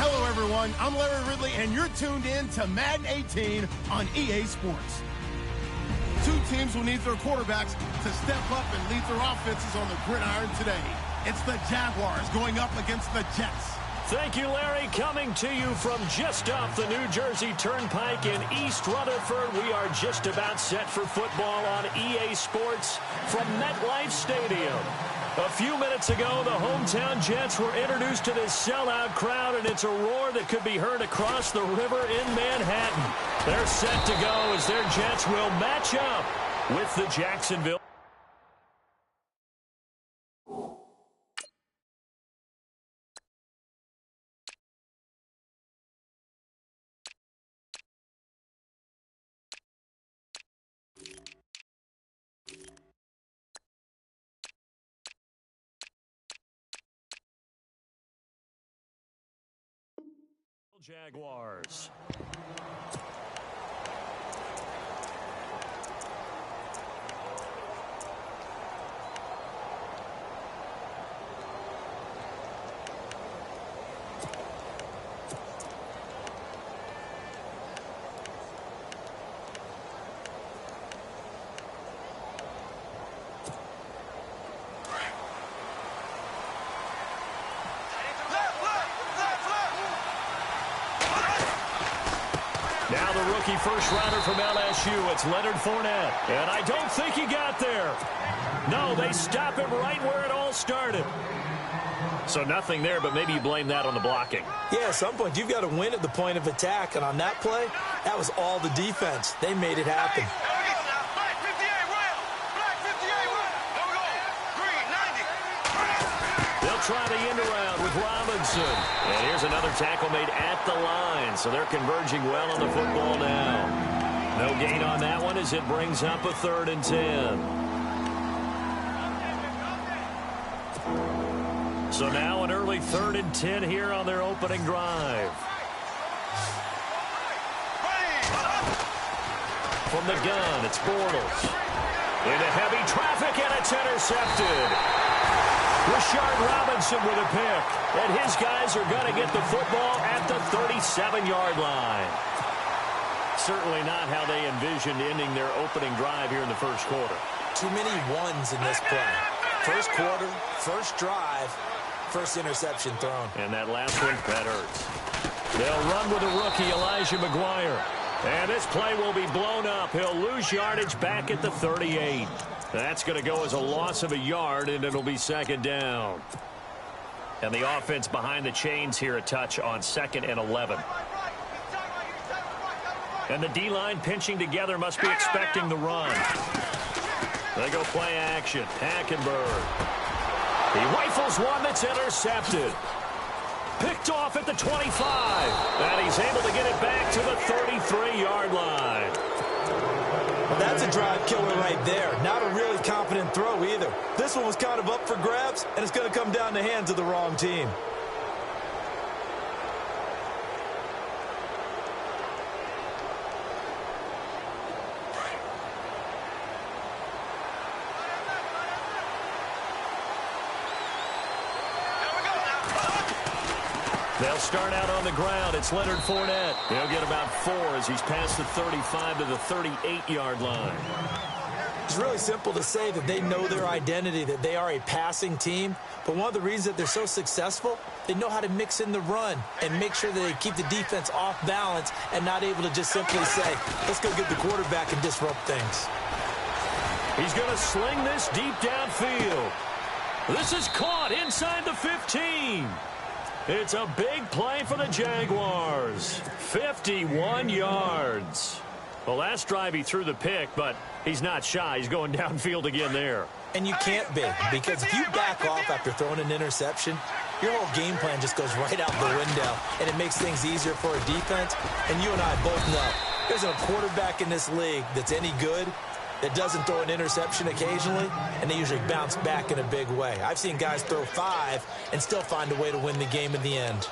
Hello, everyone. I'm Larry Ridley, and you're tuned in to Madden 18 on EA Sports. Two teams will need their quarterbacks to step up and lead their offenses on the gridiron today. It's the Jaguars going up against the Jets. Thank you, Larry. Coming to you from just off the New Jersey Turnpike in East Rutherford, we are just about set for football on EA Sports from MetLife Stadium. A few minutes ago, the hometown Jets were introduced to this sellout crowd, and it's a roar that could be heard across the river in Manhattan. They're set to go as their Jets will match up with the Jacksonville. Jaguars. Now the rookie first-rounder from LSU, it's Leonard Fournette. And I don't think he got there. No, they stop him right where it all started. So nothing there, but maybe you blame that on the blocking. Yeah, at some point, you've got to win at the point of attack. And on that play, that was all the defense. They made it happen. Try the end around with Robinson. And here's another tackle made at the line. So they're converging well on the football now. No gain on that one as it brings up a 3rd and 10. So now an early 3rd and 10 here on their opening drive. From the gun, it's Bortles. Into heavy traffic, and it's intercepted. Rashard Robinson with a pick. And his guys are going to get the football at the 37-yard line. Certainly not how they envisioned ending their opening drive here in the first quarter. Too many ones in this play. First quarter, first drive, first interception thrown. And that last one, that hurts. They'll run with a rookie, Elijah McGuire. And this play will be blown up. He'll lose yardage back at the 38. That's going to go as a loss of a yard, and it'll be 2nd down. And the offense behind the chains here a touch on 2nd and 11. And the D-line pinching together must be expecting the run. They go play action. Hackenberg. He rifles one that's intercepted. Picked off at the 25. And he's able to get it back to the 33-yard line. Well, that's a drive killer right there. Not a really confident throw either. This one was kind of up for grabs, and it's going to come down the hands of the wrong team. They'll start out on the ground. It's Leonard Fournette. He'll get about 4 as he's past the 35 to the 38-yard line. It's really simple to say that they know their identity, that they are a passing team. But one of the reasons that they're so successful, they know how to mix in the run and make sure that they keep the defense off balance and not able to just simply say, let's go get the quarterback and disrupt things. He's going to sling this deep downfield. This is caught inside the 15. It's a big play for the Jaguars. 51 yards. Well, last drive he threw the pick, but he's not shy. He's going downfield again there. And you can't be, because if you back off after throwing an interception, your whole game plan just goes right out the window, and it makes things easier for a defense. And you and I both know there's a quarterback in this league that's any good that doesn't throw an interception occasionally, and they usually bounce back in a big way. I've seen guys throw 5 and still find a way to win the game in the end.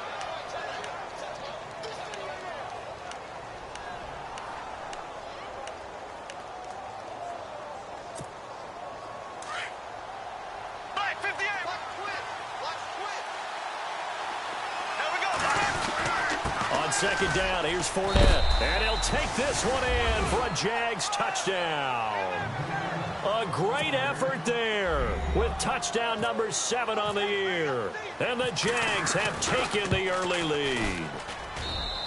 second down. Here's Fournette. And he'll take this one in for a Jags touchdown. A great effort there with touchdown number 7 on the year. And the Jags have taken the early lead.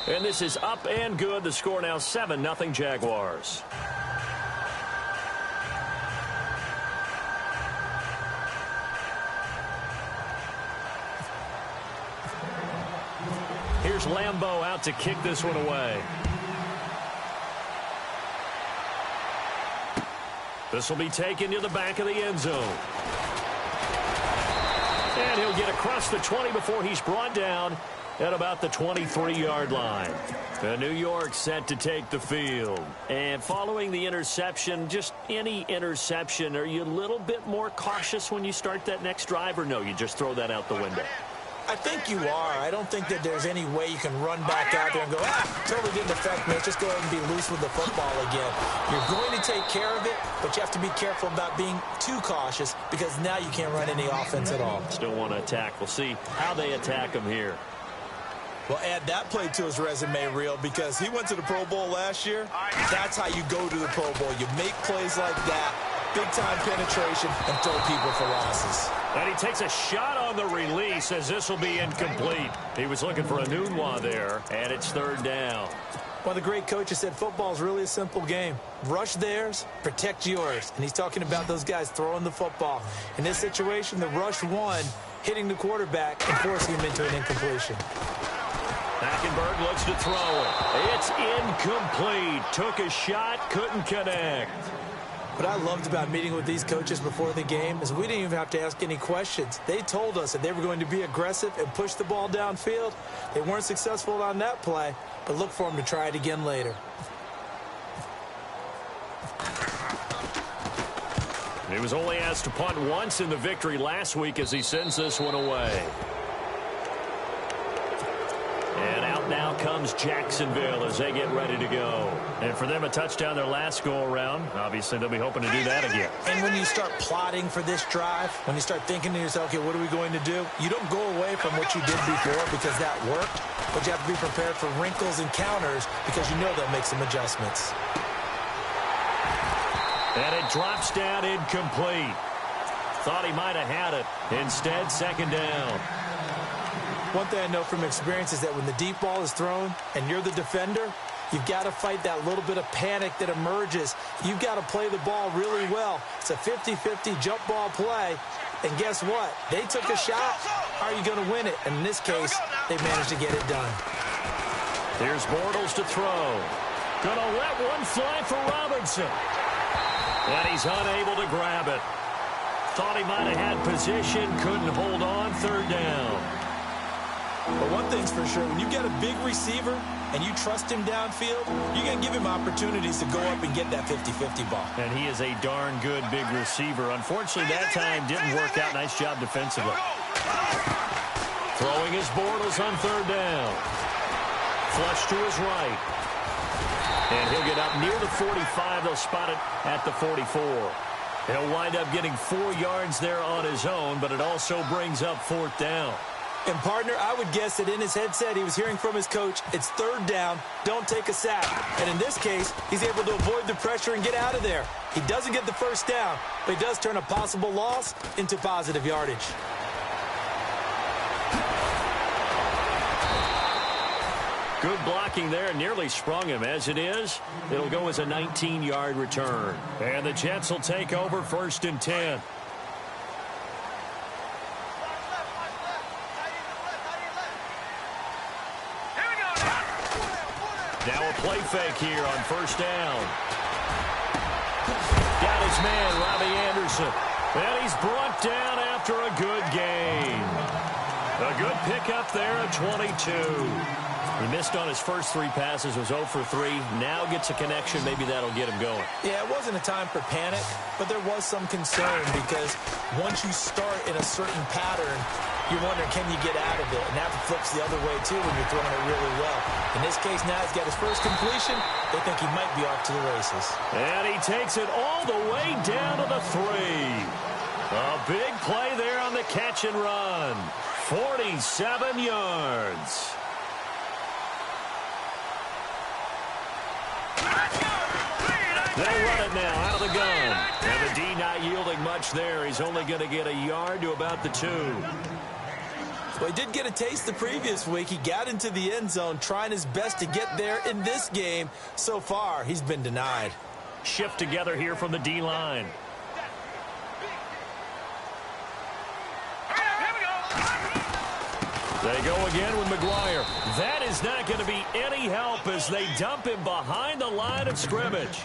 And this is up and good. The score now 7-0 Jaguars. Here's Lambeau out to kick this one away. This will be taken to the back of the end zone. And he'll get across the 20 before he's brought down at about the 23-yard line. And New York set to take the field. And following the interception, just any interception, are you a little bit more cautious when you start that next drive, or no, you just throw that out the window? I think you are. I don't think that there's any way you can run back out there and go, totally didn't affect me. Let's just go ahead and be loose with the football again. You're going to take care of it, but you have to be careful about being too cautious because now you can't run any offense at all. Still want to attack. We'll see how they attack him here. Well, add that play to his resume reel because he went to the Pro Bowl last year. That's how you go to the Pro Bowl. You make plays like that, big-time penetration, and throw people for losses. And he takes a shot on the release as this will be incomplete. He was looking for a Nunwa there, and it's third down. One of the great coaches said football is really a simple game. Rush theirs, protect yours. And he's talking about those guys throwing the football. In this situation, the rush won, hitting the quarterback and forcing him into an incompletion. Hackenberg looks to throw it. It's incomplete. Took a shot, couldn't connect. What I loved about meeting with these coaches before the game is we didn't even have to ask any questions. They told us that they were going to be aggressive and push the ball downfield. They weren't successful on that play, but look for them to try it again later. He was only asked to punt once in the victory last week as he sends this one away. And out now comes Jacksonville as they get ready to go. And for them, a touchdown their last go-around. Obviously, they'll be hoping to do that again. And when you start plotting for this drive, when you start thinking to yourself, okay, what are we going to do? You don't go away from what you did before because that worked, but you have to be prepared for wrinkles and counters because you know they'll make some adjustments. And it drops down incomplete. Thought he might have had it. Instead, second down. One thing I know from experience is that when the deep ball is thrown and you're the defender, you've got to fight that little bit of panic that emerges. You've got to play the ball really well. It's a 50-50 jump ball play. And guess what? They took a shot. How are you going to win it? And in this case, they managed to get it done. Here's Bortles to throw. Gonna let one fly for Robinson. And he's unable to grab it. Thought he might have had position, couldn't hold on, third down. But one thing's for sure, when you get a big receiver and you trust him downfield, you're going to give him opportunities to go up and get that 50-50 ball. And he is a darn good big receiver. Unfortunately, that time didn't work out. Nice job defensively. Throwing his Bortles on third down. Flush to his right. And he'll get up near the 45. They'll spot it at the 44. He'll wind up getting 4 yards there on his own, but it also brings up fourth down. And, partner, I would guess that in his headset he was hearing from his coach, it's third down, don't take a sack. And in this case, he's able to avoid the pressure and get out of there. He doesn't get the first down, but he does turn a possible loss into positive yardage. Good blocking there, nearly sprung him. As it is, it'll go as a 19-yard return. And the Jets will take over 1st and 10. Now a play fake here on first down. Got his man, Robbie Anderson. And he's brought down after a good gain. A good pickup there at 22. He missed on his first 3 passes, was 0 for 3. Now gets a connection. Maybe that'll get him going. Yeah, it wasn't a time for panic, but there was some concern because once you start in a certain pattern, you're wondering, can you get out of it? And that flips the other way, too, when you're throwing it really well. In this case, now he's got his first completion. They think he might be off to the races. And he takes it all the way down to the 3. A big play there on the catch and run. 47 yards. the gun. And the D not yielding much there. He's only going to get a yard to about the 2. Well, he did get a taste the previous week. He got into the end zone trying his best to get there in this game. So far, he's been denied. Shift together here from the D-line. They go again with McGuire. That is not going to be any help as they dump him behind the line of scrimmage.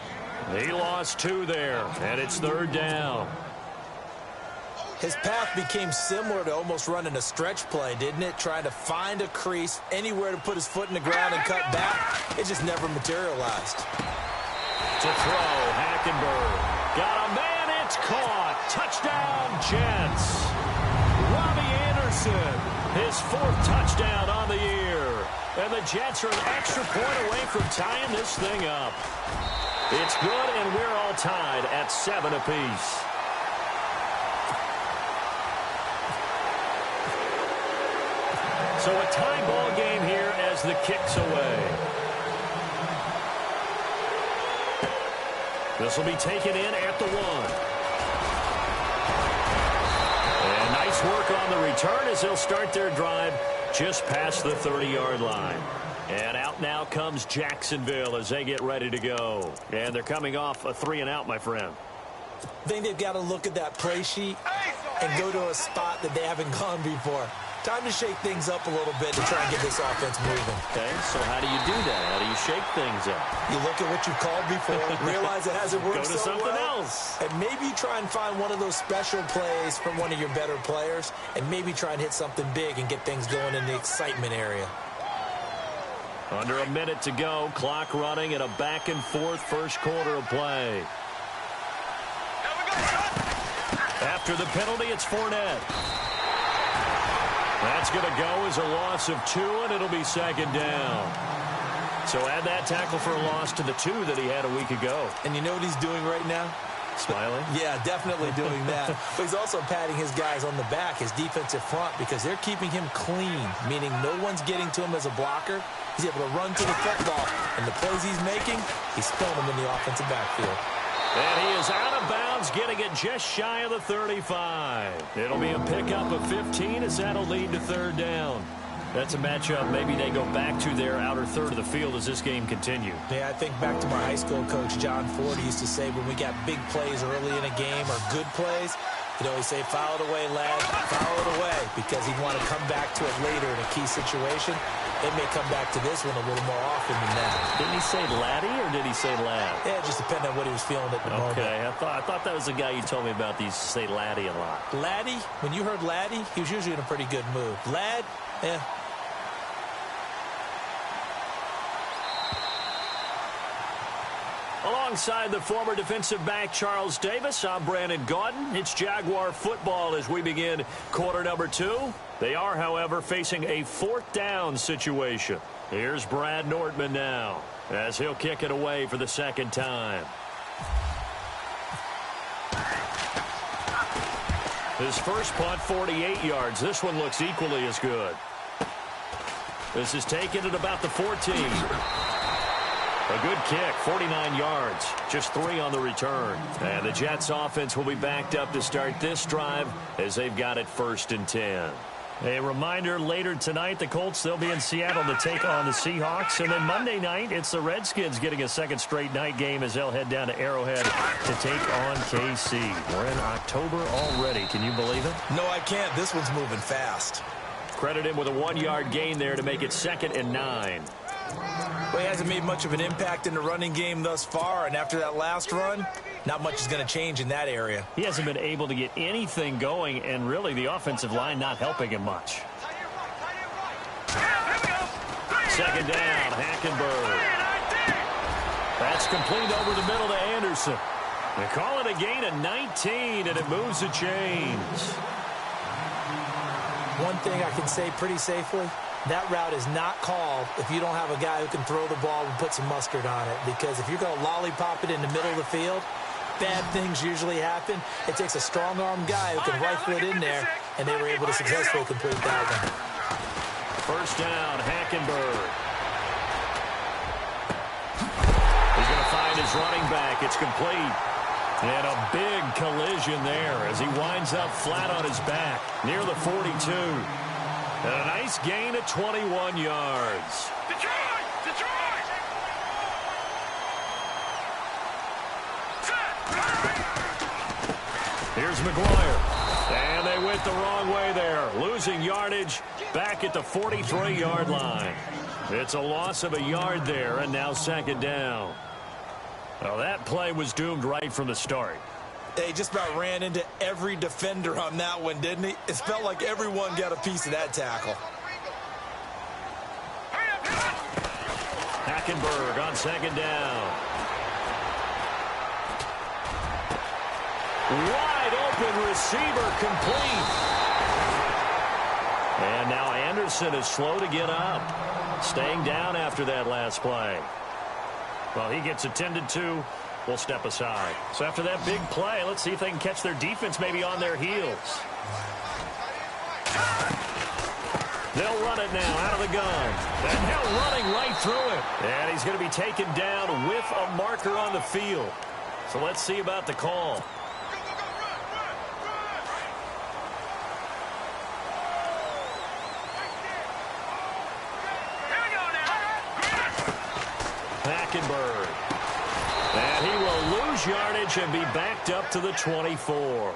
He lost 2 there, and it's 3rd down. His path became similar to almost running a stretch play, didn't it? Trying to find a crease, anywhere to put his foot in the ground and cut back. It just never materialized. To throw, Hackenberg. Got a man, it's caught. Touchdown, Jets. Robbie Anderson, his 4th touchdown on the year. And the Jets are an extra point away from tying this thing up. It's good, and we're all tied at 7 apiece. So a tie ball game here as the kick's away. This will be taken in at the 1. And nice work on the return as they'll start their drive just past the 30-yard line. And out now comes Jacksonville as they get ready to go. And they're coming off a 3-and-out, my friend. I think they've got to look at that play sheet and go to a spot that they haven't gone before. Time to shake things up a little bit to try and get this offense moving. Okay, so how do you do that? How do you shake things up? You look at what you've called before, realize it hasn't worked so well. Go to something else. And maybe try and find one of those special plays from one of your better players, and maybe try and hit something big and get things going in the excitement area. Under a minute to go, clock running at a back-and-forth first quarter of play. After the penalty, it's Fournette. That's going to go as a loss of 2, and it'll be 2nd down. So add that tackle for a loss to the 2 that he had a week ago. And you know what he's doing right now? Smiling? Yeah, definitely doing that. But he's also patting his guys on the back, his defensive front, because they're keeping him clean, meaning no one's getting to him as a blocker. He's able to run to the football, and the plays he's making, he's spilling them in the offensive backfield. And he is out of bounds, getting it just shy of the 35. It'll be a pickup of 15 as that'll lead to 3rd down. That's a matchup maybe they go back to their outer third of the field as this game continues. Yeah, I think back to my high school coach, John Ford, he used to say when we got big plays early in a game or good plays, he'd always say, foul it away, lad, foul it away, because he'd want to come back to it later in a key situation. They may come back to this one a little more often than that. Didn't he say laddie or did he say lad? Yeah, it just depended on what he was feeling at the moment. Okay, I thought that was the guy you told me about. These say laddie a lot. Laddie, when you heard laddie, he was usually in a pretty good mood. Lad, eh. Alongside the former defensive back Charles Davis, I'm Brandon Gaudin. It's Jaguar football as we begin quarter number 2. They are, however, facing a 4th down situation. Here's Brad Nordman now as he'll kick it away for the 2nd time. His first punt, 48 yards. This one looks equally as good. This is taken at about the 14. A good kick, 49 yards, just 3 on the return. And the Jets offense will be backed up to start this drive as they've got it 1st and 10. A reminder, later tonight, the Colts, they'll be in Seattle to take on the Seahawks. And then Monday night, it's the Redskins getting a 2nd straight night game as they'll head down to Arrowhead to take on KC. We're in October already. Can you believe it? No, I can't. This one's moving fast. Credit him with a 1-yard gain there to make it 2nd and 9. Well, he hasn't made much of an impact in the running game thus far, and after that last run, not much is going to change in that area. He hasn't been able to get anything going, and really the offensive line not helping him much. 2nd down, Hackenberg. That's complete over the middle to Anderson. They call it a gain of 19, and it moves the chains. One thing I can say pretty safely, that route is not called if you don't have a guy who can throw the ball and put some mustard on it. Because if you're going to lollipop it in the middle of the field, bad things usually happen. It takes a strong-arm guy who can rifle it in there, and they were able to successfully complete that one. 1st down, Hackenberg. He's going to find his running back. It's complete. And a big collision there as he winds up flat on his back near the 42. And a nice gain of 21 yards. Detroit! Detroit! Here's McGuire. And they went the wrong way there, losing yardage back at the 43-yard line. It's a loss of a yard there, and now second down. Well, that play was doomed right from the start. They just about ran into every defender on that one, didn't he? It felt like everyone got a piece of that tackle. Hackenberg on second down. Wide open receiver complete. And now Anderson is slow to get up. Staying down after that last play. Well, he gets attended to. We'll step aside. So after that big play, let's see if they can catch their defense maybe on their heels. They'll run it now out of the gun. And now running right through it. And he's going to be taken down with a marker on the field. So let's see about the call. Hackenberg. And he will lose yardage and be backed up to the 24.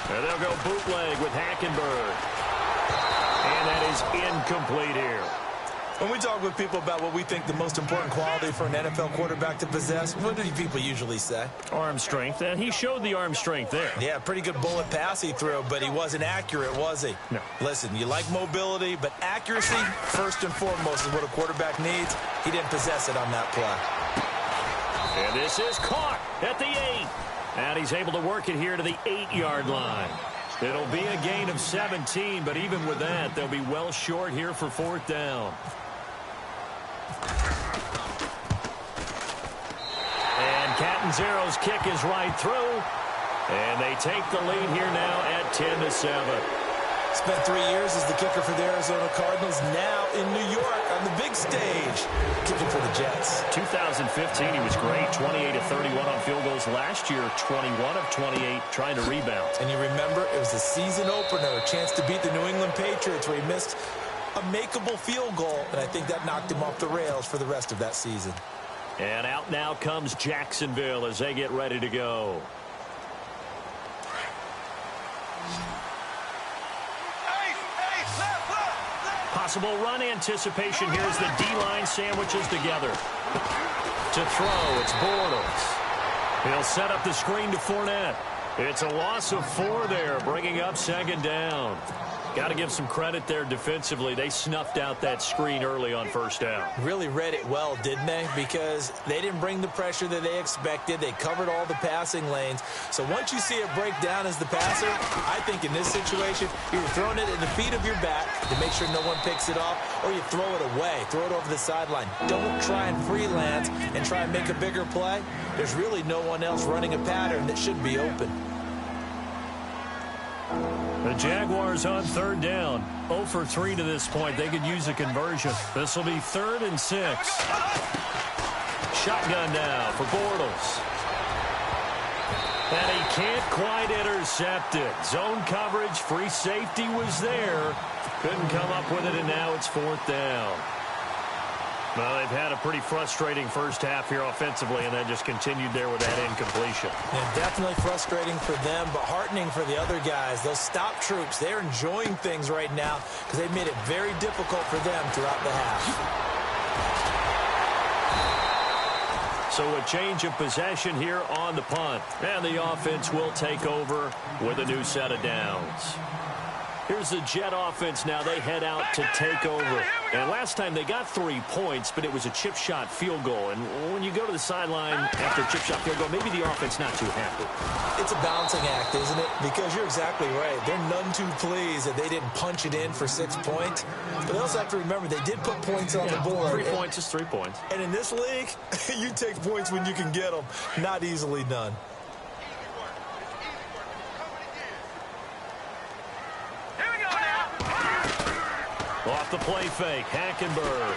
And they'll go bootleg with Hackenberg. And that is incomplete here. When we talk with people about what we think the most important quality for an NFL quarterback to possess, what do people usually say? Arm strength, and he showed the arm strength there. Yeah, pretty good bullet pass he threw, but he wasn't accurate, was he? No. Listen, you like mobility, but accuracy, first and foremost, is what a quarterback needs. He didn't possess it on that play. And this is caught at the 8. And he's able to work it here to the 8-yard line. It'll be a gain of 17, but even with that, they'll be well short here for fourth down. And Catanzaro's kick is right through. And they take the lead here now at 10-7. Spent 3 years as the kicker for the Arizona Cardinals, now in New York on the big stage, kicking for the Jets. 2015, he was great, 28 of 31 on field goals. Last year, 21 of 28 trying to rebound. And you remember, it was the season opener, a chance to beat the New England Patriots, where he missed a makeable field goal, and I think that knocked him off the rails for the rest of that season. And out now comes Jacksonville as they get ready to go. Possible run anticipation here as the D-line sandwiches together. To throw, it's Bortles. He'll set up the screen to Fournette. It's a loss of 4 there, bringing up second down. Got to give some credit there defensively. They snuffed out that screen early on first down. Really read it well, didn't they? Because they didn't bring the pressure that they expected. They covered all the passing lanes. So once you see it break down as the passer, I think in this situation, you're throwing it at the feet of your back to make sure no one picks it off, or you throw it away, throw it over the sideline. Don't try and freelance and try and make a bigger play. There's really no one else running a pattern that should be open. The Jaguars on third down. 0 for 3 to this point. They could use a conversion. This will be 3rd and 6. Shotgun now for Bortles. And he can't quite intercept it. Zone coverage, free safety was there. Couldn't come up with it, and now it's 4th down. Well, they've had a pretty frustrating first half here offensively, and then just continued there with that incompletion. Yeah, definitely frustrating for them, but heartening for the other guys. Those stop troops, they're enjoying things right now because they've made it very difficult for them throughout the half. So a change of possession here on the punt. And the offense will take over with a new set of downs. Here's the Jet offense now. They head out to take over. And last time they got 3 points, but it was a chip shot field goal. And when you go to the sideline after a chip shot field goal, maybe the offense not too happy. It's a balancing act, isn't it? Because you're exactly right. They're none too pleased that they didn't punch it in for 6 points. But they also have to remember they did put points on the board. 3 points is 3 points. And in this league, you take points when you can get them. Not easily done. Off the play fake, Hackenberg.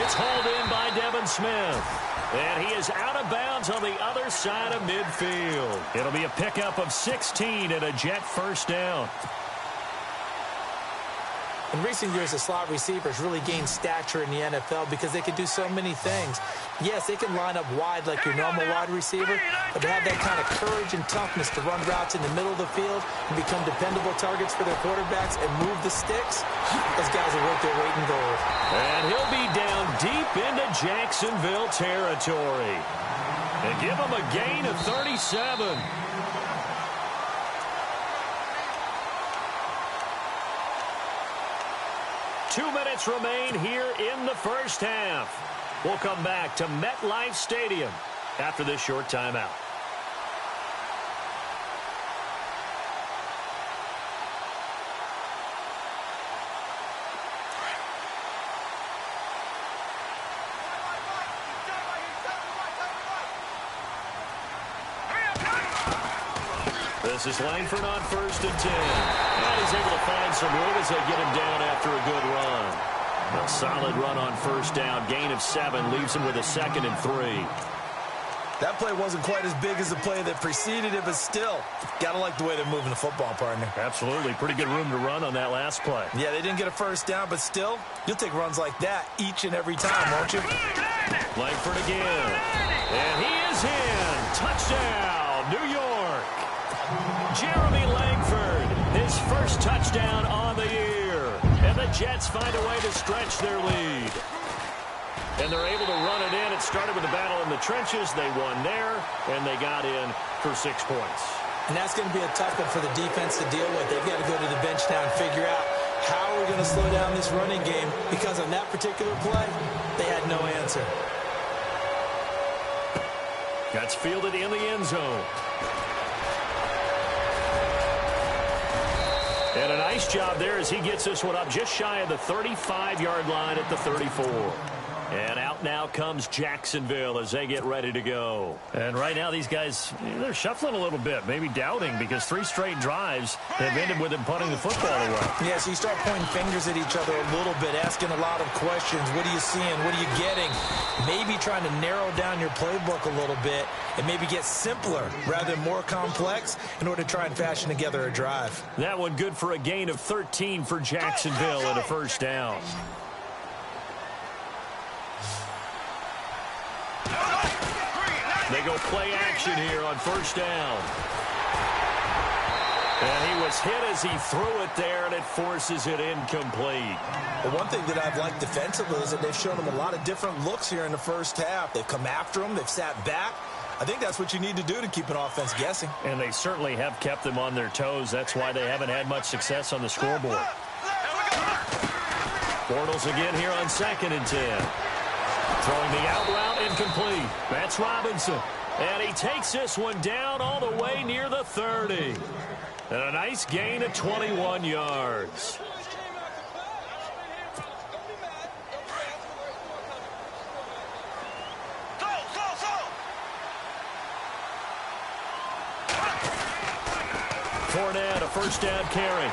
It's hauled in by Devin Smith. And he is out of bounds on the other side of midfield. It'll be a pickup of 16 and a Jet first down. In recent years, the slot receivers really gained stature in the NFL because they can do so many things. Yes, they can line up wide like your normal wide receiver, but to have that kind of courage and toughness to run routes in the middle of the field and become dependable targets for their quarterbacks and move the sticks, those guys are worth their weight in gold. And he'll be down deep into Jacksonville territory. And give him a gain of 37. 2 minutes remain here in the first half. We'll come back to MetLife Stadium after this short timeout. This is Langford on 1st and 10. And he's able to find some room as they get him down after a good run. A solid run on 1st down. Gain of 7 leaves him with a 2nd and 3. That play wasn't quite as big as the play that preceded it, but still, got to like the way they're moving the football, partner. Absolutely. Pretty good room to run on that last play. Yeah, they didn't get a 1st down, but still, you'll take runs like that each and every time, won't you? Langford again. And he is in. Touchdown, New York. Jeremy Langford, his first touchdown on the year. And the Jets find a way to stretch their lead. And they're able to run it in. It started with a battle in the trenches. They won there, and they got in for 6 points. And that's going to be a tough one for the defense to deal with. They've got to go to the bench now and figure out how we're going to slow down this running game, because on that particular play, they had no answer. That's fielded in the end zone. And a nice job there as he gets this one up just shy of the 35-yard line at the 34. And out now comes Jacksonville as they get ready to go. And right now these guys, they're shuffling a little bit, maybe doubting, because 3 straight drives have ended with them punting the football away. Yeah, so you start pointing fingers at each other a little bit, asking a lot of questions. What are you seeing? What are you getting? Maybe trying to narrow down your playbook a little bit and maybe get simpler rather than more complex in order to try and fashion together a drive. That one good for a gain of 13 for Jacksonville and a 1st down. They go play action here on 1st down. And he was hit as he threw it there, and it forces it incomplete. But one thing that I've liked defensively is that they've shown him a lot of different looks here in the first half. They've come after him. They've sat back. I think that's what you need to do to keep an offense guessing. And they certainly have kept them on their toes. That's why they haven't had much success on the scoreboard. Bortles again here on 2nd and 10. Throwing the out route incomplete. That's Robinson. And he takes this one down all the way near the 30. And a nice gain of 21 yards. Fournette, a 1st down carry.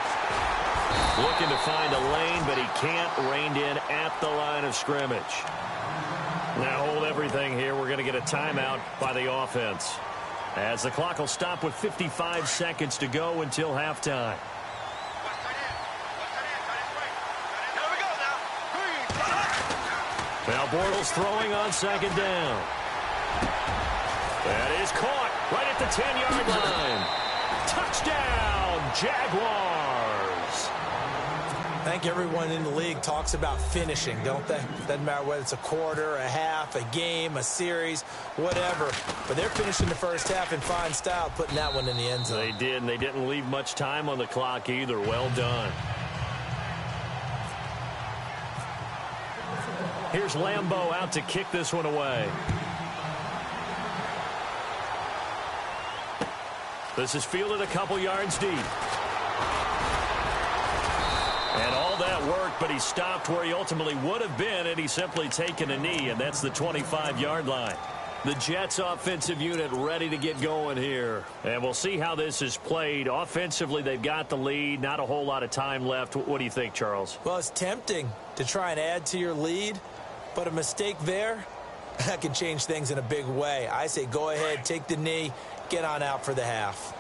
Looking to find a lane, but he can't. Reined in at the line of scrimmage. Now hold everything here. We're going to get a timeout by the offense, as the clock will stop with 55 seconds to go until halftime. Now Bortles throwing on 2nd down. That is caught right at the 10-yard line. Touchdown, Jaguars. I think everyone in the league talks about finishing, don't they? Doesn't matter whether it's a quarter, a half, a game, a series, whatever. But they're finishing the first half in fine style, putting that one in the end zone. They did, and they didn't leave much time on the clock either. Well done. Here's Lambeau out to kick this one away. This is fielded a couple yards deep. And all that worked, but he stopped where he ultimately would have been had he simply taken a knee, and that's the 25-yard line. The Jets offensive unit ready to get going here. And we'll see how this is played. Offensively, they've got the lead. Not a whole lot of time left. What do you think, Charles? Well, it's tempting to try and add to your lead, but a mistake there, that can change things in a big way. I say go ahead, take the knee, get on out for the half.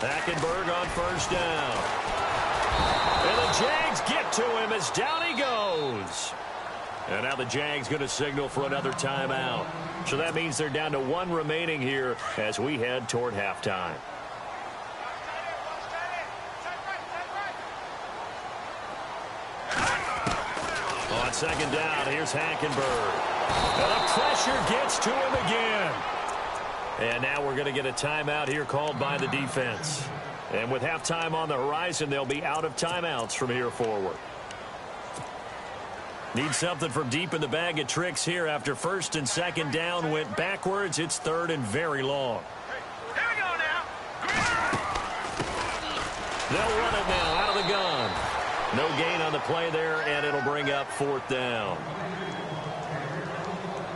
Hackenberg on first down. And the Jags get to him as down he goes. And now the Jags going to signal for another timeout. So that means they're down to one remaining here as we head toward halftime. On second down, here's Hackenberg. And the pressure gets to him again. And now we're going to get a timeout here called by the defense. And with halftime on the horizon, they'll be out of timeouts from here forward. Need something from deep in the bag of tricks here after first and second down went backwards. It's third and very long. Here we go now. They'll run it now out of the gun. No gain on the play there, and it'll bring up fourth down.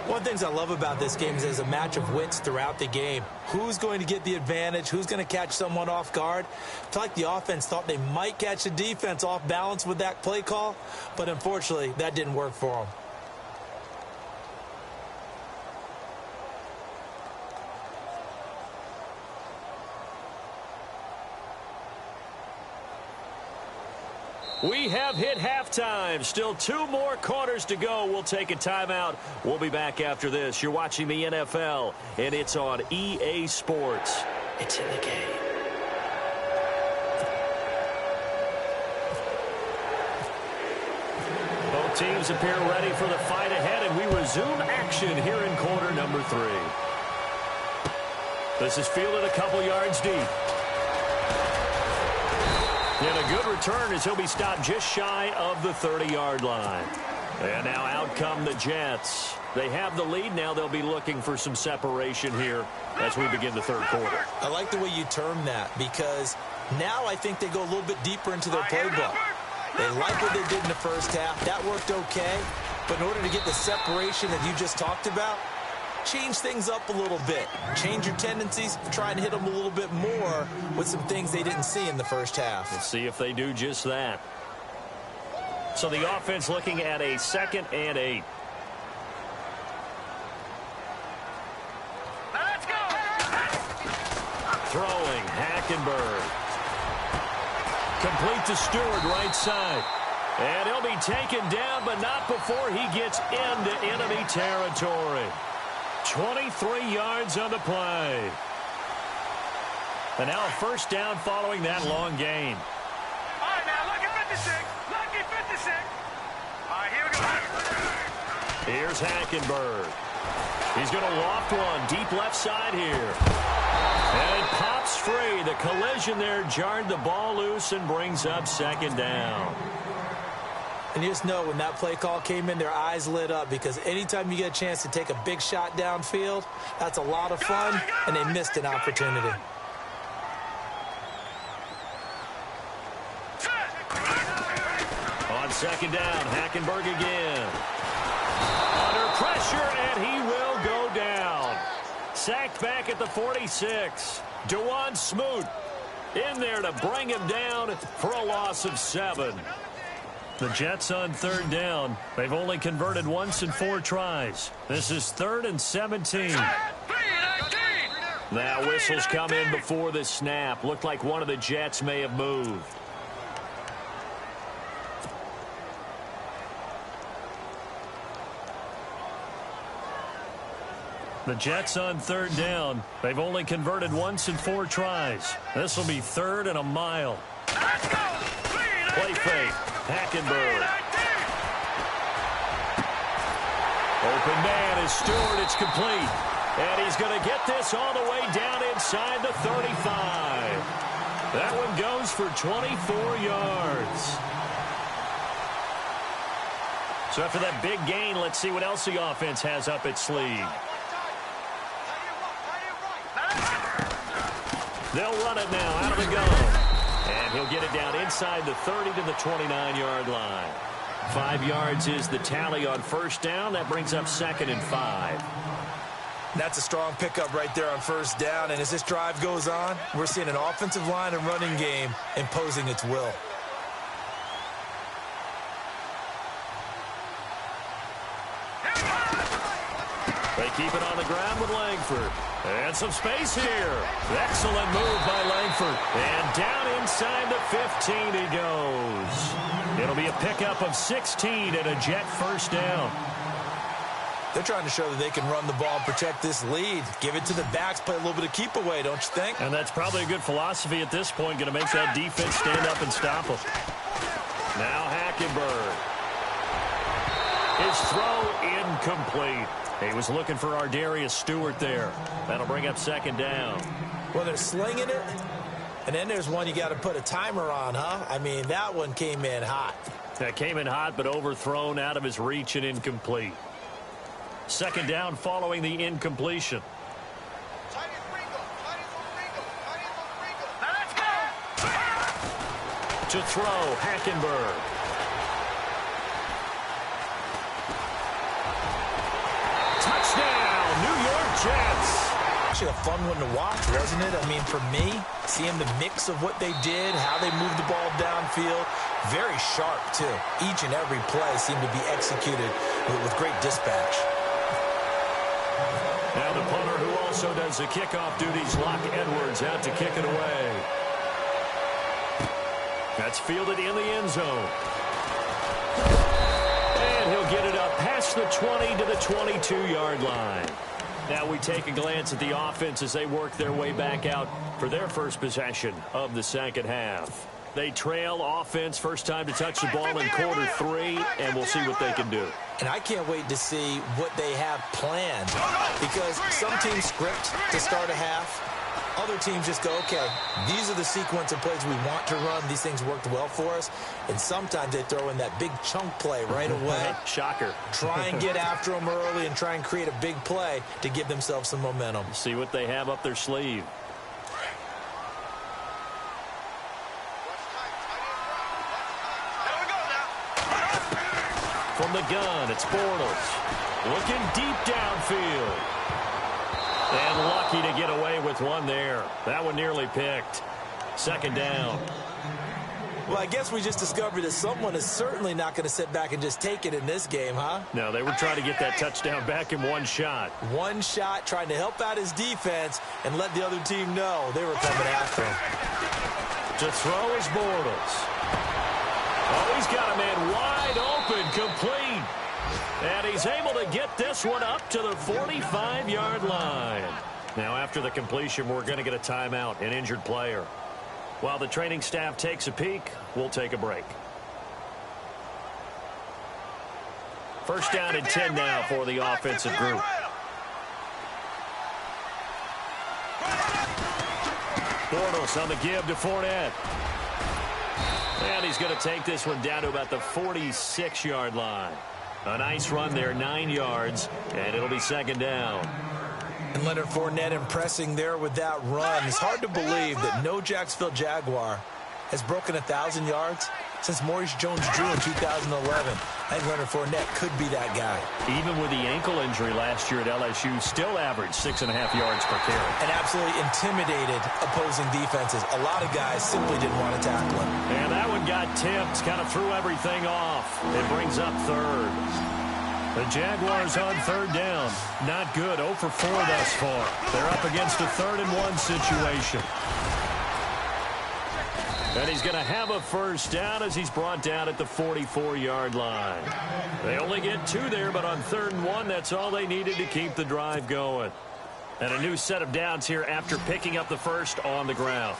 One of the things I love about this game is there's a match of wits throughout the game. Who's going to get the advantage? Who's going to catch someone off guard? I feel like the offense thought they might catch the defense off balance with that play call, but unfortunately, that didn't work for them. We have hit halftime. Still 2 more quarters to go. We'll take a timeout. We'll be back after this. You're watching the NFL, and it's on EA Sports. It's in the game. Both teams appear ready for the fight ahead, and we resume action here in quarter number 3. This is fielded a couple yards deep. And a good return as he'll be stopped just shy of the 30-yard line. And now out come the Jets. They have the lead now. They'll be looking for some separation here as we begin the third quarter. I like the way you term that because now I think they go a little bit deeper into their playbook. They like what they did in the first half. That worked okay. But in order to get the separation that you just talked about, change things up a little bit. Change your tendencies. Try and hit them a little bit more with some things they didn't see in the first half. Let's see if they do just that. So the offense looking at a 2nd and 8. Let's go. Throwing, Hackenberg. Complete to Stewart, right side. And he'll be taken down, but not before he gets into enemy territory. 23 yards on the play. And now a first down following that long gain. All right, now, lucky 56. Lucky 56. All right, here we go. Here's Hackenberg. He's going to loft one deep left side here. And it pops free. The collision there jarred the ball loose and brings up second down. And you just know when that play call came in, their eyes lit up because anytime you get a chance to take a big shot downfield, that's a lot of fun, and they missed an opportunity. On second down, Hackenberg again. Under pressure, and he will go down. Sacked back at the 46. DeJuan Smoot in there to bring him down for a loss of 7. The Jets on third down. They've only converted once in 4 tries. This is 3rd and 17. Now whistles come in before the snap. Looked like one of the Jets may have moved. The Jets on third down. They've only converted once in 4 tries. This will be 3rd and a mile. Let's go! Play fake. Hackenberg. Open man is Stewart. It's complete. And he's going to get this all the way down inside the 35. That one goes for 24 yards. So after that big gain, let's see what else the offense has up its sleeve. They'll run it now out of the gun. And he'll get it down inside the 30 to the 29-yard line. 5 yards is the tally on first down. That brings up 2nd and 5. That's a strong pickup right there on first down. And as this drive goes on, we're seeing an offensive line and running game imposing its will. They keep it on the ground with Langford. And some space here. Excellent move by Langford. And down inside the 15 he goes. It'll be a pickup of 16 and a Jet first down. They're trying to show that they can run the ball, protect this lead. Give it to the backs, play a little bit of keep away, don't you think? And that's probably a good philosophy at this point. Going to make that defense stand up and stop them. Now Hackenberg. His throw incomplete. He was looking for Ardarius Stewart there. That'll bring up 2nd down. Well, they're slinging it. And then there's one you got to put a timer on, huh? I mean, that one came in hot. That came in hot, but overthrown out of his reach and incomplete. 2nd down following the incompletion. To throw, Hackenberg. Touchdown, New York Jets. Actually a fun one to watch, wasn't it? I mean, for me, seeing the mix of what they did, how they moved the ball downfield, very sharp, too. Each and every play seemed to be executed with great dispatch. Now the punter who also does the kickoff duties, Locke Edwards, out to kick it away. That's fielded in the end zone. And he'll get it up past the 20 to the 22-yard line. Now we take a glance at the offense as they work their way back out for their first possession of the second half. They trail offense, first time to touch the ball in quarter 3, and we'll see what they can do. And I can't wait to see what they have planned, because some teams script to start a half. Other teams just go, okay, these are the sequence of plays we want to run. These things worked well for us. And sometimes they throw in that big chunk play right away. Shocker. Try and get after them early and try and create a big play to give themselves some momentum. See what they have up their sleeve. From the gun, it's Bortles. Looking deep downfield. And lucky to get away with one there. That one nearly picked. 2nd down. Well, I guess we just discovered that someone is certainly not going to sit back and just take it in this game, huh? No, they were trying to get that touchdown back in one shot. One shot, trying to help out his defense and let the other team know they were coming after him. To throw is Bortles. Oh, he's got a man wide open, complete. And he's able to get this one up to the 45-yard line. Now, after the completion, we're going to get a timeout, an injured player. While the training staff takes a peek, we'll take a break. First down and 10 now for the offensive group. Bortles on the give to Fournette. And he's going to take this one down to about the 46-yard line. A nice run there, 9 yards, and it'll be 2nd down. And Leonard Fournette impressing there with that run. It's hard to believe that no Jacksonville Jaguar has broken 1,000 yards since Maurice Jones-Drew in 2011. I think Leonard Fournette could be that guy. Even with the ankle injury last year at LSU, still averaged 6.5 yards per carry. And absolutely intimidated opposing defenses. A lot of guys simply didn't want to tackle him. And that one got tipped, kind of threw everything off. It brings up 3rd. The Jaguars on 3rd down. Not good, 0 for 4 thus far. They're up against a 3rd and 1 situation. And he's going to have a first down as he's brought down at the 44-yard line. They only get 2 there, but on 3rd and 1, that's all they needed to keep the drive going. And a new set of downs here after picking up the first on the ground.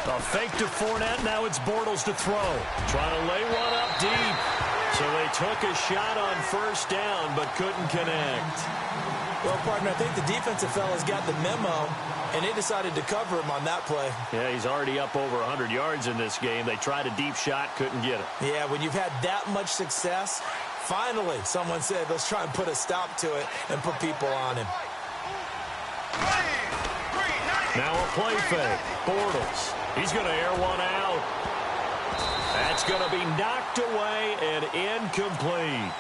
A fake to Fournette. Now it's Bortles to throw. Trying to lay one up deep. So they took a shot on first down, but couldn't connect. Well, partner, I think the defensive fellas got the memo, and they decided to cover him on that play. Yeah, he's already up over 100 yards in this game. They tried a deep shot, couldn't get it. Yeah, when you've had that much success, finally someone said, let's try and put a stop to it and put people on him. Now a play fake. Bortles. He's going to air one out. That's going to be knocked away and incomplete.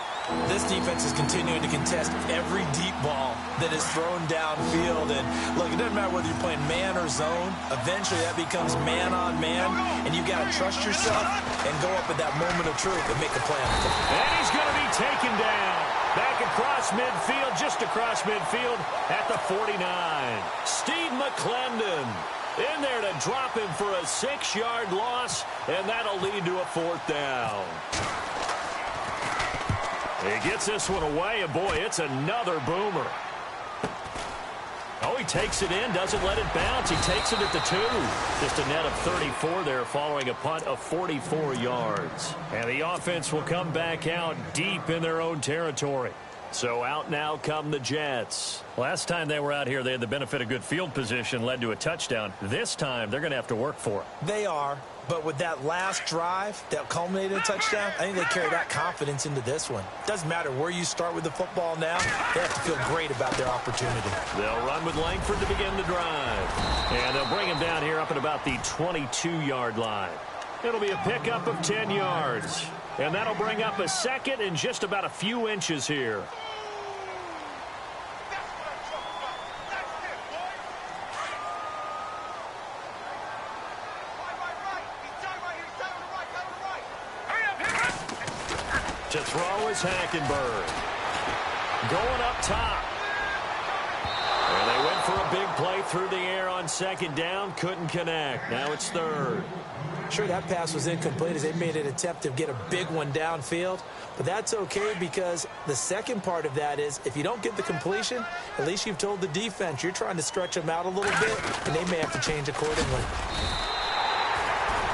This defense is continuing to contest every deep ball that is thrown downfield. And, look, it doesn't matter whether you're playing man or zone. Eventually, that becomes man-on-man, and you've got to trust yourself and go up at that moment of truth and make a play. And he's going to be taken down. Back across midfield, just across midfield at the 49. Steve McClendon in there to drop him for a 6-yard loss, and that'll lead to a 4th down. He gets this one away, and boy, it's another boomer. Oh, he takes it in, doesn't let it bounce. He takes it at the 2. Just a net of 34 there following a punt of 44 yards. And the offense will come back out deep in their own territory. So out now come the Jets. Last time they were out here, they had the benefit of good field position, led to a touchdown. This time, they're going to have to work for it. They are, but with that last drive that culminated in a touchdown, I think they carry that confidence into this one. Doesn't matter where you start with the football now, they have to feel great about their opportunity. They'll run with Langford to begin the drive. And they'll bring him down here up at about the 22-yard line. It'll be a pickup of 10 yards. And that'll bring up a 2nd and just about a few inches here. To throw is Hackenberg. Going up top. And they went for a big play through the air on 2nd down. Couldn't connect. Now it's 3rd. Sure, that pass was incomplete as they made an attempt to get a big one downfield. But that's okay because the second part of that is if you don't get the completion, at least you've told the defense you're trying to stretch them out a little bit, and they may have to change accordingly.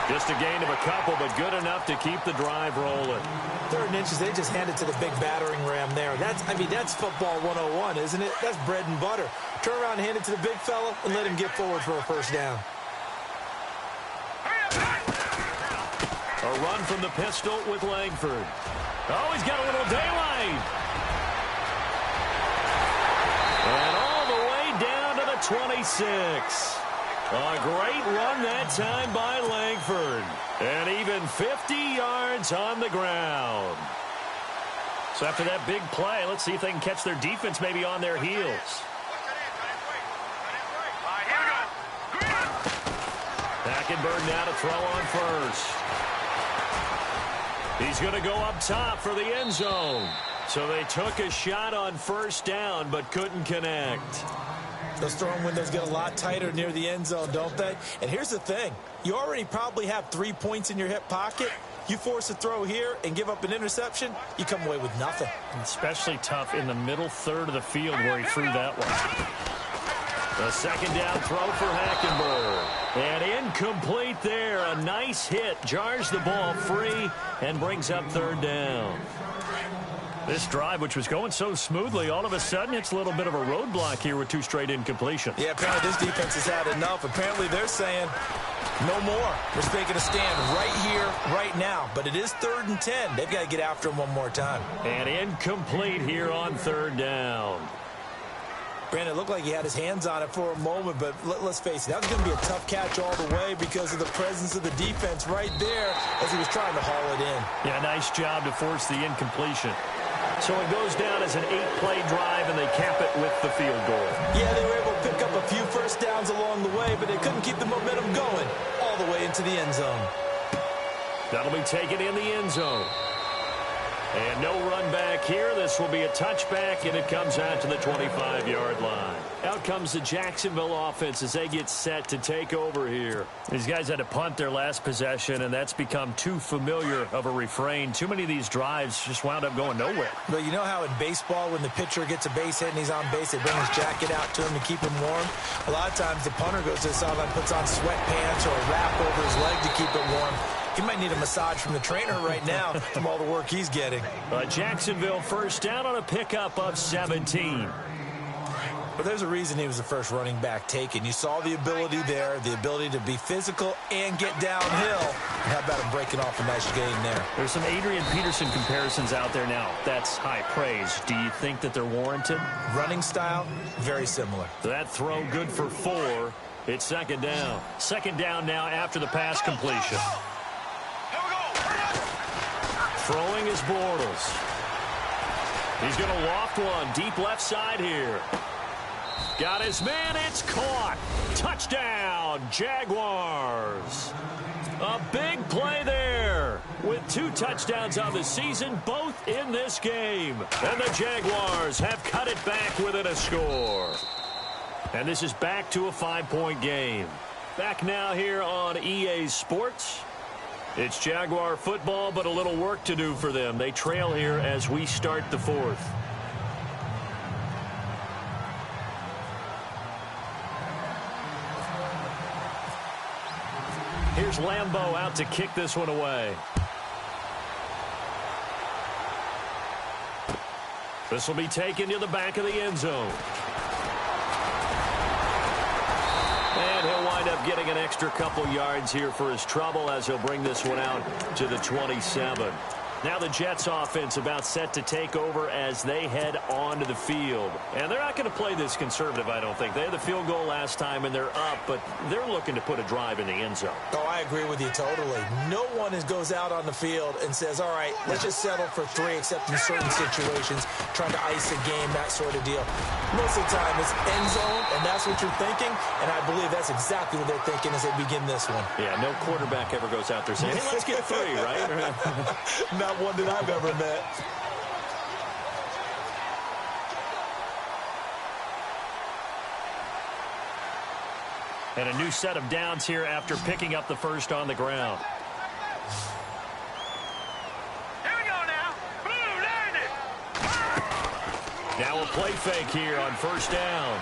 Just a gain of a couple, but good enough to keep the drive rolling. 3rd and inches, they just hand it to the big battering ram there. That's football 101, isn't it? That's bread and butter. Turn around and hand it to the big fella and let him get forward for a first down. A run from the pistol with Langford. Oh, he's got a little daylight. And all the way down to the 26. A great run that time by Langford. And even 50 yards on the ground. So after that big play, let's see if they can catch their defense maybe on their heels. Hackenberg now to throw on first. He's going to go up top for the end zone. So they took a shot on first down but couldn't connect. Those throwing windows get a lot tighter near the end zone, don't they? And here's the thing. You already probably have 3 points in your hip pocket. You force a throw here and give up an interception, you come away with nothing. Especially tough in the middle 3rd of the field where he threw that one. A 2nd down throw for Hackenberg. And incomplete there. A nice hit. Jars the ball free and brings up 3rd down. This drive, which was going so smoothly, all of a sudden it's a little bit of a roadblock here with 2 straight incompletions. Yeah, apparently this defense has had enough. Apparently they're saying no more. We're making a stand right here, right now. But it is 3rd and 10. They've got to get after him one more time. And incomplete here on 3rd down. Brandon, it looked like he had his hands on it for a moment, but let's face it, that was going to be a tough catch all the way because of the presence of the defense right there as he was trying to haul it in. Yeah, nice job to force the incompletion. So it goes down as an 8-play drive, and they cap it with the field goal. Yeah, they were able to pick up a few first downs along the way, but they couldn't keep the momentum going all the way into the end zone. That'll be taken in the end zone. And no run back here. This will be a touchback, and it comes out to the 25-yard line. Out comes the Jacksonville offense as they get set to take over here. These guys had to punt their last possession, and that's become too familiar of a refrain. Too many of these drives just wound up going nowhere. But you know how in baseball, when the pitcher gets a base hit and he's on base, they bring his jacket out to him to keep him warm? A lot of times the punter goes to the sideline, puts on sweatpants or a wrap over his leg to keep it warm. He might need a massage from the trainer right now from all the work he's getting. Jacksonville first down on a pickup of 17. But there's a reason he was the first running back taken. You saw the ability there, the ability to be physical and get downhill. And how about him breaking off a nice gain there? There's some Adrian Peterson comparisons out there now. That's high praise. Do you think that they're warranted? Running style, very similar. That throw good for 4. It's second down. Second down now after the pass completion. Throwing is Bortles. He's going to loft one deep left side here. Got his man. It's caught. Touchdown, Jaguars. A big play there with 2 touchdowns on the season, both in this game. And the Jaguars have cut it back within a score. And this is back to a 5-point game. Back now here on EA Sports. It's Jaguar football, but a little work to do for them. They trail here as we start the 4th. Here's Lambeau out to kick this one away. This will be taken to the back of the end zone. And he'll wind up getting an extra couple yards here for his trouble as he'll bring this one out to the 27. Now the Jets offense about set to take over as they head onto the field. And they're not going to play this conservative, I don't think. They had the field goal last time and they're up, but they're looking to put a drive in the end zone. Oh, I agree with you totally. No one goes out on the field and says, all right, let's just settle for 3, except in certain situations, trying to ice a game, that sort of deal. Most of the time it's end zone, and that's what you're thinking, and I believe that's exactly what they're thinking as they begin this one. Yeah, no quarterback ever goes out there saying, hey, let's get 3, right? Not one that I've ever met. And a new set of downs here after picking up the first on the ground. Here we go now. Blue, learn it. Now a play fake here on first down.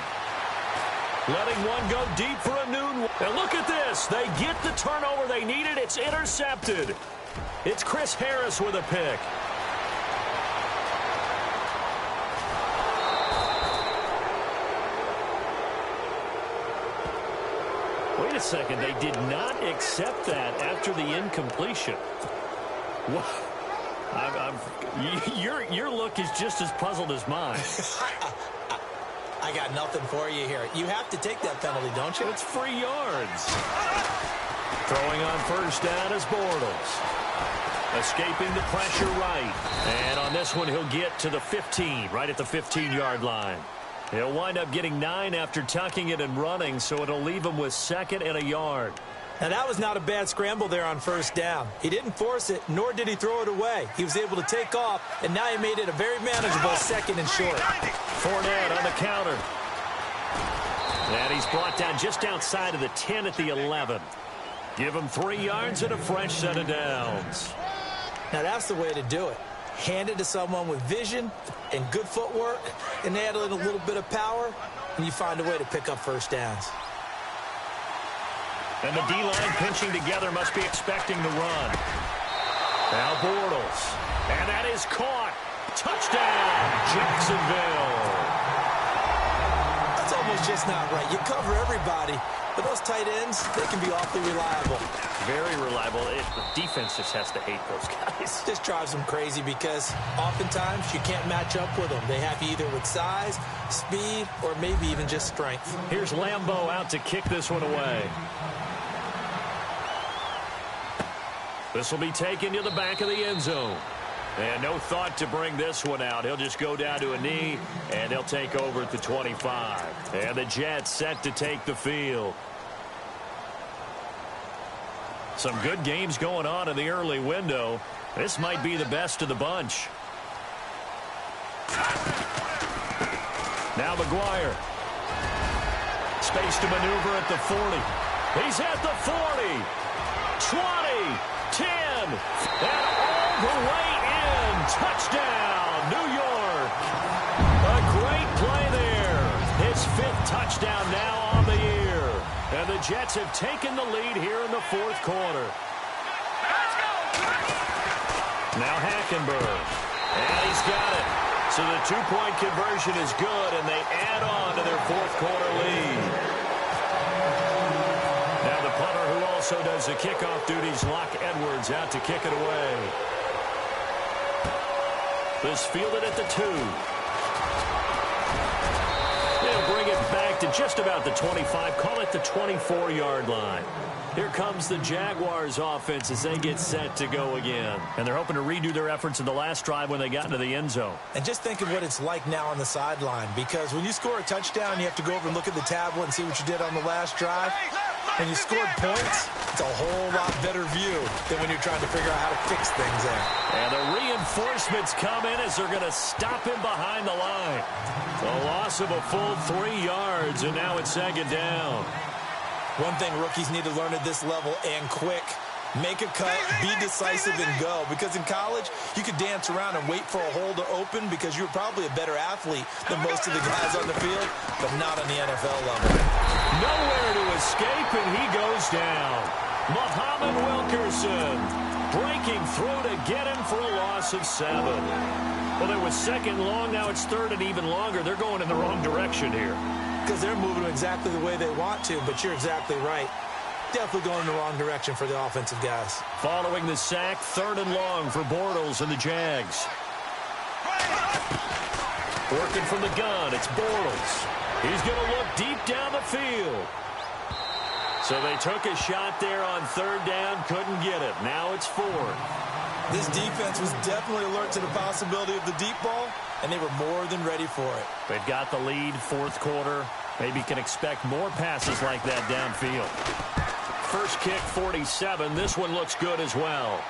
Letting one go deep for a noon. And look at this. They get the turnover they needed. It's intercepted. It's Chris Harris with a pick. Wait a second. They did not accept that after the incompletion. Your look is just as puzzled as mine. I got nothing for you here. You have to take that penalty, don't you? It's free yards. Throwing on first down is Bortles. Escaping the pressure right. And on this one, he'll get to the 15, right at the 15-yard line. He'll wind up getting 9 after tucking it and running, so it'll leave him with 2nd and a yard. Now, that was not a bad scramble there on first down. He didn't force it, nor did he throw it away. He was able to take off, and now he made it a very manageable 2nd and short. Fournette on the counter. And he's brought down just outside of the 10 at the 11. Give him 3 yards and a fresh set of downs. Now, that's the way to do it. Hand it to someone with vision and good footwork, and add in a little bit of power, and you find a way to pick up first downs. And the D-line pinching together must be expecting the run. Now Bortles. And that is caught. Touchdown, Jacksonville. That's almost just not right. You cover everybody, but those tight ends, they can be awfully reliable. Very reliable. The defense just has to hate those guys. This drives them crazy because oftentimes you can't match up with them. They have you either with size, speed, or maybe even just strength. Here's Lambeau out to kick this one away. This will be taken to the back of the end zone. And no thought to bring this one out. He'll just go down to a knee, and he'll take over at the 25. And the Jets set to take the field. Some good games going on in the early window. This might be the best of the bunch. Now McGuire. Space to maneuver at the 40. He's at the 40. 20. 10. And all the way in. Touchdown, New York. A great play there. His 5th touchdown now on the year. And the Jets have taken the lead here in the 4th quarter. Now Hackenberg. And he's got it. So the 2-point conversion is good, and they add on to their 4th quarter lead. Now the punter, who also does the kickoff duties, Locke Edwards, out to kick it away. This fielded at the 2. They'll bring it back to just about the 25, call it the 24-yard line. Here comes the Jaguars offense as they get set to go again. And they're hoping to redo their efforts in the last drive when they got into the end zone. And just think of what it's like now on the sideline, because when you score a touchdown, you have to go over and look at the tablet and see what you did on the last drive. When you scored points, it's a whole lot better view than when you're trying to figure out how to fix things there. And the reinforcements come in as they're going to stop him behind the line. A loss of a full 3 yards, and now it's 2nd down. One thing rookies need to learn at this level, and quick, make a cut, be decisive, and go. Because in college, you could dance around and wait for a hole to open because you're probably a better athlete than most of the guys on the field, but not on the NFL level. Nowhere to escape, and he goes down. Muhammad Wilkerson breaking through to get him for a loss of 7. Well, it was 2nd long. Now it's 3rd and even longer. They're going in the wrong direction here. Because they're moving exactly the way they want to, but you're exactly right. Definitely going in the wrong direction for the offensive guys. Following the sack, 3rd and long for Bortles and the Jags. Working from the gun, it's Bortles. He's going to look deep down the field. So they took a shot there on 3rd down, couldn't get it. Now it's 4th. This defense was definitely alert to the possibility of the deep ball, and they were more than ready for it. They've got the lead, 4th quarter. Maybe can expect more passes like that downfield. First kick, 47. This one looks good as well.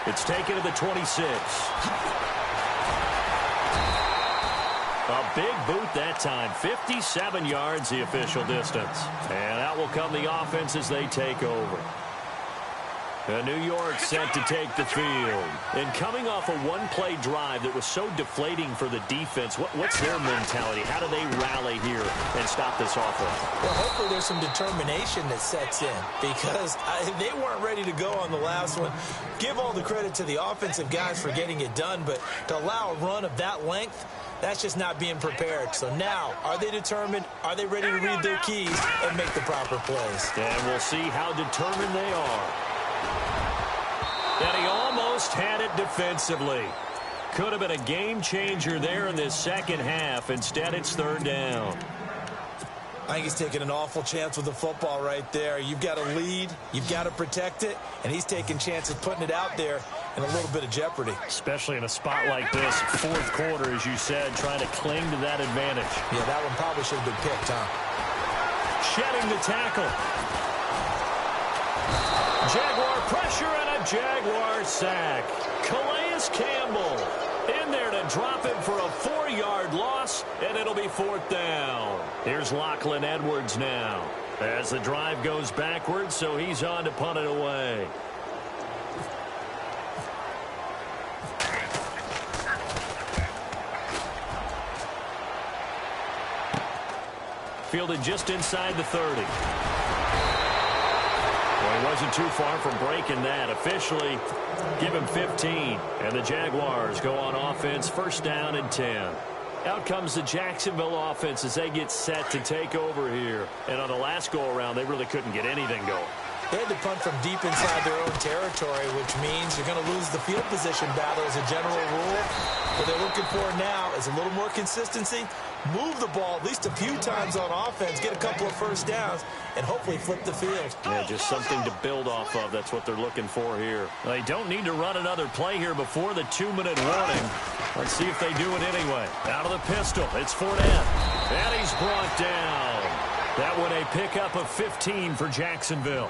It's taken to the 26. A big boot that time. 57 yards the official distance. And out will come the offense as they take over. New York set to take the field. And coming off a one-play drive that was so deflating for the defense, what's their mentality? How do they rally here and stop this offense? Well, hopefully there's some determination that sets in, because they weren't ready to go on the last one. Give all the credit to the offensive guys for getting it done, but to allow a run of that length, that's just not being prepared. So now, are they determined? Are they ready to read their keys and make the proper plays? And we'll see how determined they are. And he almost had it defensively. Could have been a game changer there in this second half. Instead, it's 3rd down. I think he's taking an awful chance with the football right there. You've got to lead, you've got to protect it, and he's taking chances putting it out there in a little bit of jeopardy. Especially in a spot like this, 4th quarter, as you said, trying to cling to that advantage. Yeah, that one probably should have been picked, huh? Shedding the tackle. Jaguar pressure and a Jaguar sack. Calais Campbell in there to drop him for a 4-yard loss, and it'll be 4th down. Here's Lachlan Edwards now as the drive goes backwards, so he's on to punt it away. Fielded just inside the 30. Well, he wasn't too far from breaking that. Officially, give him 15. And the Jaguars go on offense, 1st down and 10. Out comes the Jacksonville offense as they get set to take over here. And on the last go-around, they really couldn't get anything going. They had to punt from deep inside their own territory, which means you're going to lose the field position battle as a general rule. What they're looking for now is a little more consistency, move the ball at least a few times on offense, get a couple of 1st downs, and hopefully flip the field. Yeah, just something to build off of. That's what they're looking for here. They don't need to run another play here before the 2-minute warning. Let's see if they do it anyway. Out of the pistol, it's Fournette. And he's brought down. That one a pickup of 15 for Jacksonville.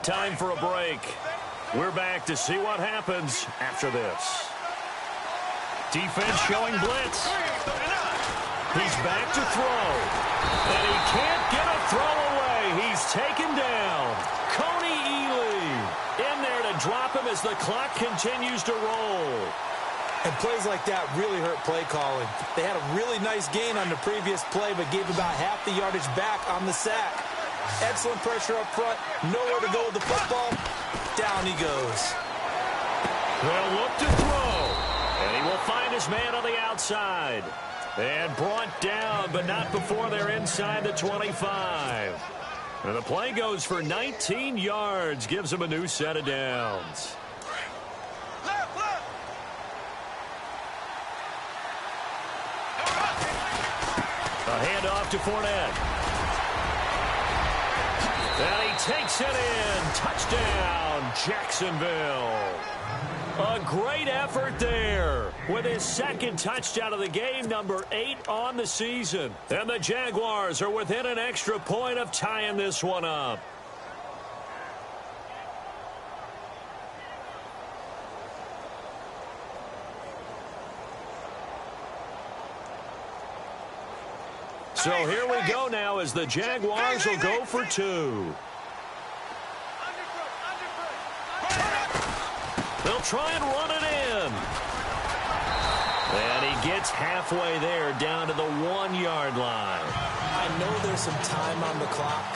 Time for a break. We're back to see what happens after this. Defense showing blitz. He's back to throw. And he can't get a throw away. He's taken down. Coney Ely in there to drop him as the clock continues to roll. And plays like that really hurt play calling. They had a really nice gain on the previous play, but gave about half the yardage back on the sack. Excellent pressure up front. Nowhere to go with the football. Down he goes. They'll look to throw. And he will find his man on the outside. And brought down, but not before they're inside the 25. And the play goes for 19 yards. Gives him a new set of downs. A handoff to Fournette. And he takes it in. Touchdown, Jacksonville. A great effort there with his second touchdown of the game, number 8 on the season. And the Jaguars are within an extra point of tying this one up. So here we go now as the Jaguars will go for 2. They'll try and run it in. And he gets halfway there down to the 1-yard line. I know there's some time on the clock,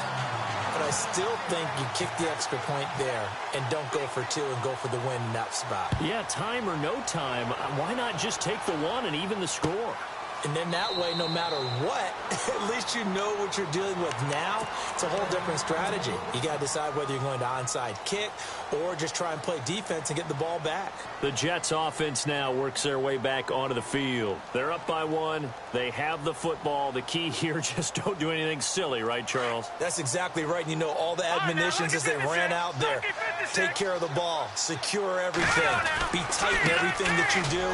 but I still think you kick the extra point there and don't go for 2 and go for the win in that spot. Yeah, time or no time, why not just take the 1 and even the score? And then that way, no matter what, at least you know what you're dealing with now. It's a whole different strategy. You got to decide whether you're going to onside kick or just try and play defense and get the ball back. The Jets offense now works their way back onto the field. They're up by 1. They have the football. The key here, just don't do anything silly, right, Charles? That's exactly right. And you know all the admonitions as they ran out there. Take care of the ball. Secure everything. Be tight in everything that you do.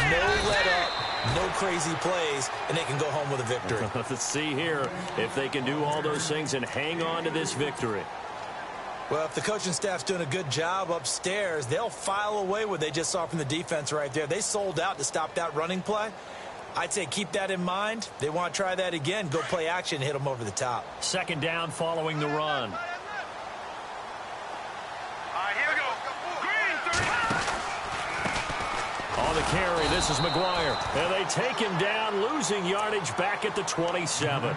No let up. No crazy plays, and they can go home with a victory. Let's see here if they can do all those things and hang on to this victory. Well, if the coaching staff's doing a good job upstairs, they'll file away what they just saw from the defense right there. They sold out to stop that running play. I'd say keep that in mind. They want to try that again. Go play action, hit them over the top. Second down following the run. On the carry, this is McGuire. And they take him down, losing yardage back at the 27.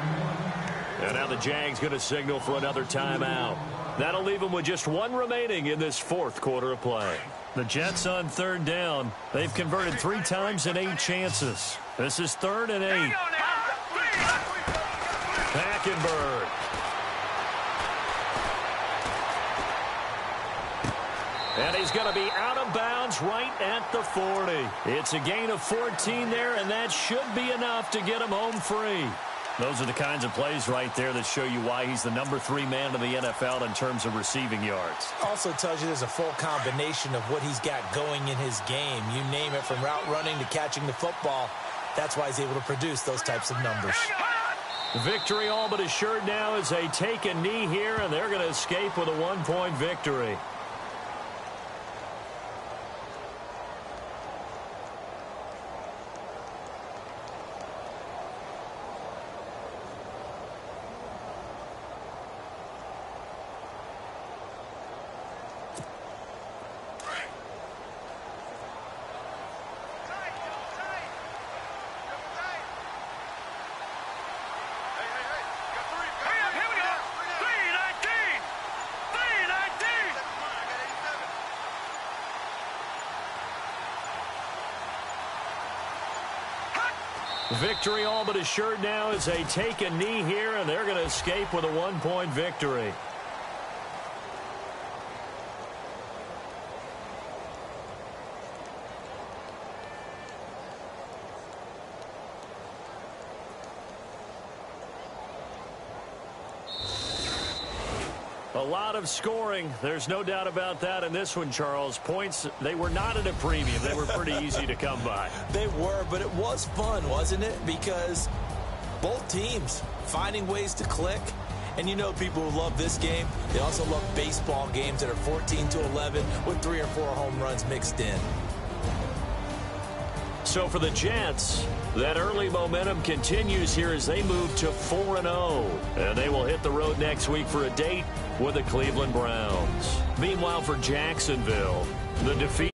And now the Jags going to signal for another timeout. That'll leave them with just 1 remaining in this 4th quarter of play. The Jets on 3rd down. They've converted 3 times in 8 chances. This is 3rd and 8. Hackenberg. And he's going to be out of bounds right at the 40. It's a gain of 14 there, and that should be enough to get him home free. Those are the kinds of plays right there that show you why he's the number 3 man in the NFL in terms of receiving yards. Also tells you there's a full combination of what he's got going in his game. You name it, from route running to catching the football. That's why he's able to produce those types of numbers. Victory all but assured now as they take a knee here, and they're going to escape with a 1-point victory. Victory all but assured now as they take a knee here, and they're going to escape with a 1-point victory. A lot of scoring. There's no doubt about that in this one, Charles. Points, they were not at a premium. They were pretty easy to come by. They were, but it was fun, wasn't it? Because both teams finding ways to click And you know people who love this game, they also love baseball games that are 14-11 with 3 or 4 home runs mixed in. So for the Jets, that early momentum continues here as they move to 4-0. And they will hit the road next week for a date with the Cleveland Browns. Meanwhile, for Jacksonville, the defeat